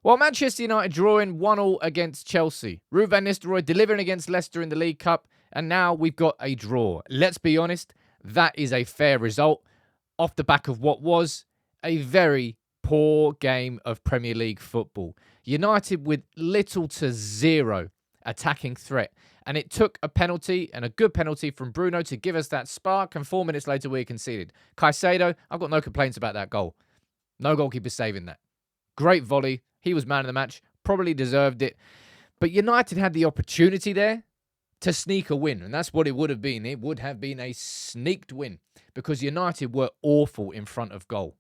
Well, Manchester United drawing 1-1 against Chelsea. Ruben van Nistelrooy delivering against Leicester in the League Cup. And now we've got a draw. Let's be honest, that is a fair result off the back of what was a very poor game of Premier League football. United with little to zero attacking threat. And it took a penalty, and a good penalty from Bruno, to give us that spark. And 4 minutes later, we conceded. Caicedo, I've got no complaints about that goal. No goalkeeper saving that. Great volley. He was man of the match. Probably deserved it. But United had the opportunity there to sneak a win. And that's what it would have been. It would have been a sneaked win because United were awful in front of goal.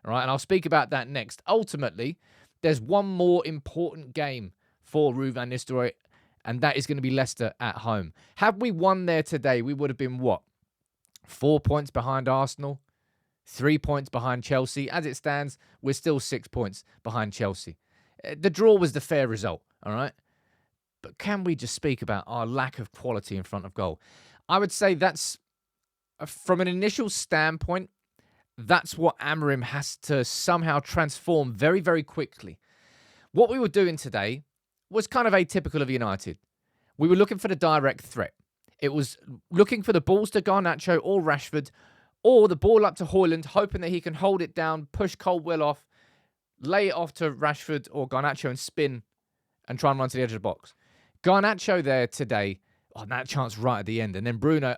All right, and I'll speak about that next. Ultimately, there's one more important game for Ruben van Nistelrooy, and that is going to be Leicester at home. Had we won there today, we would have been, what, 4 points behind Arsenal, 3 points behind Chelsea. As it stands, we're still 6 points behind Chelsea. The draw was the fair result, all right? But can we just speak about our lack of quality in front of goal? I would say that's, from an initial standpoint, that's what Amorim has to somehow transform very, very quickly. What we were doing today was kind of atypical of United. We were looking for the direct threat. It was looking for the balls to Garnacho or Rashford, or the ball up to Højlund, hoping that he can hold it down, push Colwill off, lay it off to Rashford or Garnacho and spin and try and run to the edge of the box. Garnacho there today, that chance right at the end. And then Bruno,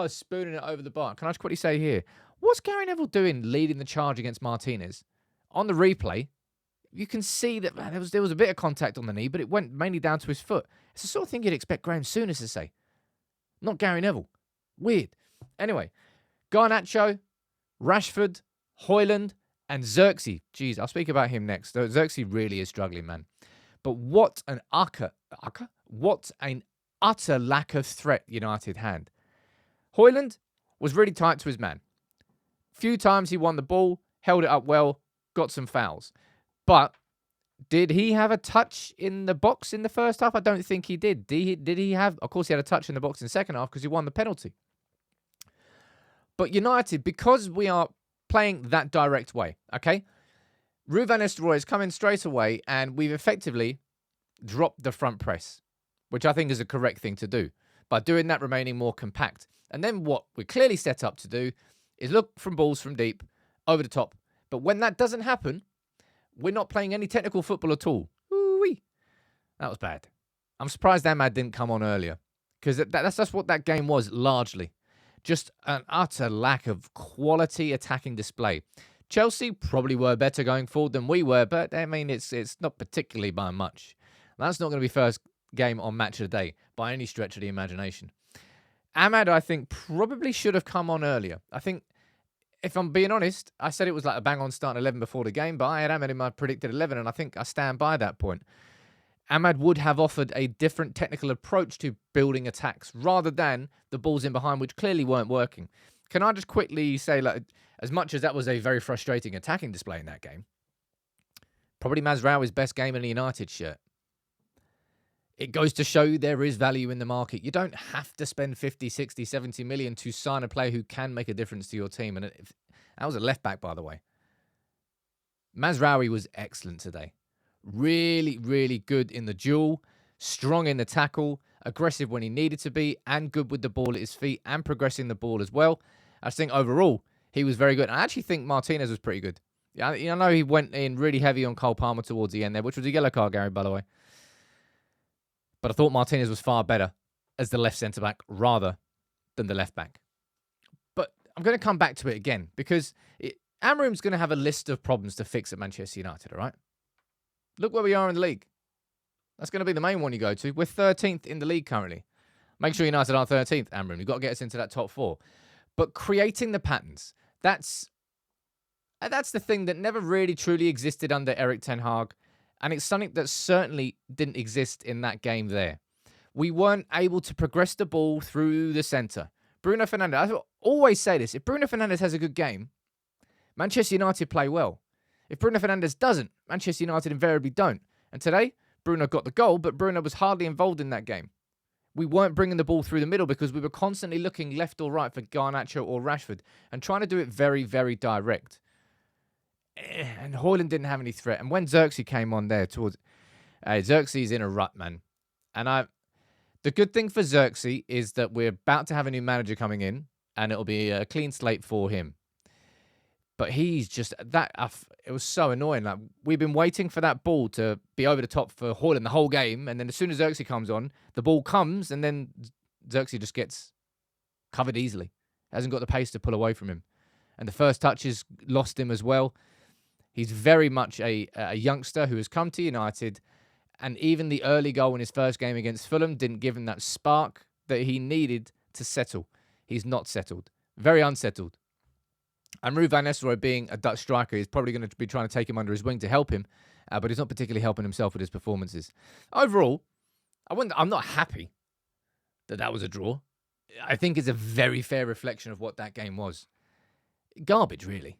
spooning it over the bar. Can I just quickly say here, what's Gary Neville doing leading the charge against Martinez? On the replay, you can see that there was a bit of contact on the knee, but it went mainly down to his foot. It's the sort of thing you'd expect Graham Souness to say. Not Gary Neville. Weird. Anyway, Garnacho, Rashford, Højlund, and Xerxes. Jeez, I'll speak about him next. Xerxes really is struggling, man. But what an utter lack of threat United had. Højlund was really tight to his man. Few times he won the ball, held it up well, got some fouls. But did he have a touch in the box in the first half? I don't think he did. Did he have? Of course, he had a touch in the box in the second half because he won the penalty. But United, because we are playing that direct way, okay? Ruben van Nistelrooy is coming straight away, and we've effectively dropped the front press, which I think is a correct thing to do, by doing that, remaining more compact. And then what we're clearly set up to do is look from balls from deep, over the top. But when that doesn't happen, we're not playing any technical football at all. Ooh-wee. That was bad. I'm surprised Ahmad didn't come on earlier, because that's what that game was, largely. Just an utter lack of quality attacking display. Chelsea probably were better going forward than we were, but I mean, it's not particularly by much. That's not going to be first game on Match of the Day by any stretch of the imagination. Ahmad, I think, probably should have come on earlier. I think, if I'm being honest, I said it was like a bang-on start 11 before the game, but I had Ahmad in my predicted 11, and I think I stand by that point. Ahmad would have offered a different technical approach to building attacks rather than the balls in behind, which clearly weren't working. Can I just quickly say, like, as much as that was a very frustrating attacking display in that game, probably Mazraoui's best game in a United shirt. It goes to show you there is value in the market. You don't have to spend 50, 60, 70 million to sign a player who can make a difference to your team. And that was a left back, by the way. Mazraoui was excellent today. Really, really good in the duel, strong in the tackle, aggressive when he needed to be, and good with the ball at his feet and progressing the ball as well. I just think overall, he was very good. I actually think Martinez was pretty good. Yeah, I know he went in really heavy on Cole Palmer towards the end there, which was a yellow card, Gary, by the way. But I thought Martinez was far better as the left centre-back rather than the left-back. But I'm going to come back to it again because Amorim's going to have a list of problems to fix at Manchester United, all right? Look where we are in the league. That's going to be the main one you go to. We're 13th in the league currently. Make sure United are 13th, Amorim. You've got to get us into that top four. But creating the patterns, that's the thing that never really truly existed under Erik ten Hag. And it's something that certainly didn't exist in that game there. We weren't able to progress the ball through the centre. Bruno Fernandes, I always say this, if Bruno Fernandes has a good game, Manchester United play well. If Bruno Fernandes doesn't, Manchester United invariably don't. And today, Bruno got the goal, but Bruno was hardly involved in that game. We weren't bringing the ball through the middle because we were constantly looking left or right for Garnacho or Rashford and trying to do it very, very direct. And Højlund didn't have any threat. And when Xerxes came on there towards... Xerxes in a rut, man. And the good thing for Xerxes is that we're about to have a new manager coming in, and it'll be a clean slate for him. But he's just... it was so annoying. Like, we've been waiting for that ball to be over the top for Højlund the whole game, and then as soon as Xerxes comes on, the ball comes, and then Xerxes just gets covered easily. Hasn't got the pace to pull away from him. And the first touches lost him as well. He's very much a youngster who has come to United, and even the early goal in his first game against Fulham didn't give him that spark that he needed to settle. He's not settled. Very unsettled. And Ruben Amorim, being a Dutch striker, is probably going to be trying to take him under his wing to help him, but he's not particularly helping himself with his performances. Overall, I'm not happy that was a draw. I think it's a very fair reflection of what that game was. Garbage, really.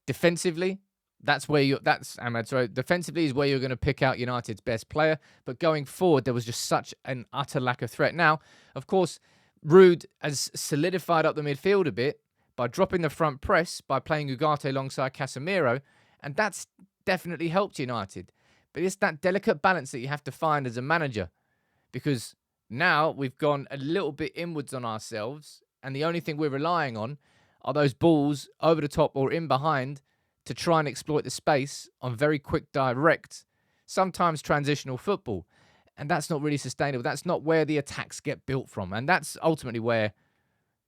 Defensively, defensively is where you're going to pick out United's best player. But going forward, there was just such an utter lack of threat. Now, of course, Ruud has solidified up the midfield a bit by dropping the front press, by playing Ugarte alongside Casemiro, and that's definitely helped United. But it's that delicate balance that you have to find as a manager, because now we've gone a little bit inwards on ourselves, and the only thing we're relying on are those balls over the top or in behind to try and exploit the space on very quick, direct, sometimes transitional football. And that's not really sustainable. That's not where the attacks get built from. And that's ultimately where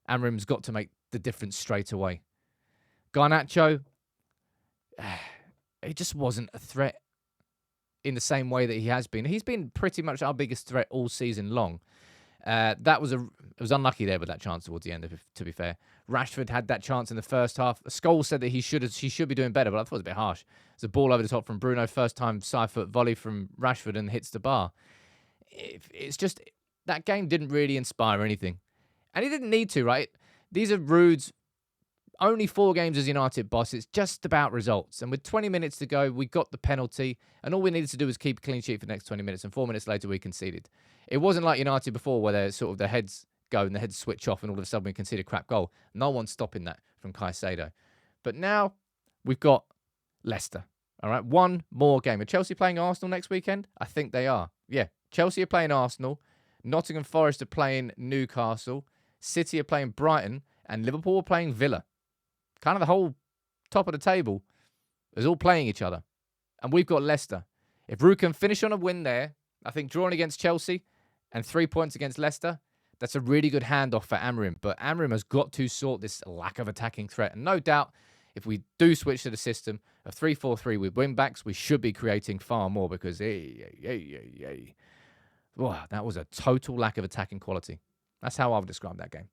Amorim's got to make the difference straight away. Garnacho, he just wasn't a threat in the same way that he has been. He's been pretty much our biggest threat all season long. It was unlucky there with that chance towards the end, to be fair. Rashford had that chance in the first half. Scholes said that he should be doing better, but I thought it was a bit harsh. It's a ball over the top from Bruno, first time side foot volley from Rashford and hits the bar. It's just, that game didn't really inspire anything. And he didn't need to, right? These are Ruud's only 4 games as United boss. It's just about results. And with 20 minutes to go, we got the penalty. And all we needed to do was keep a clean sheet for the next 20 minutes. And 4 minutes later, we conceded. It wasn't like United before where their heads go and the heads switch off and all of a sudden we concede a crap goal. No one's stopping that from Caicedo. But now we've got Leicester. All right, one more game. Are Chelsea playing Arsenal next weekend? I think they are. Yeah, Chelsea are playing Arsenal. Nottingham Forest are playing Newcastle. City are playing Brighton. And Liverpool are playing Villa. Kind of the whole top of the table is all playing each other. And we've got Leicester. If Ruud can finish on a win there, I think drawing against Chelsea and 3 points against Leicester, that's a really good handoff for Amorim. But Amorim has got to sort this lack of attacking threat. And no doubt, if we do switch to the system of 3-4-3 with wing-backs, we should be creating far more because, wow, that was a total lack of attacking quality. That's how I would describe that game.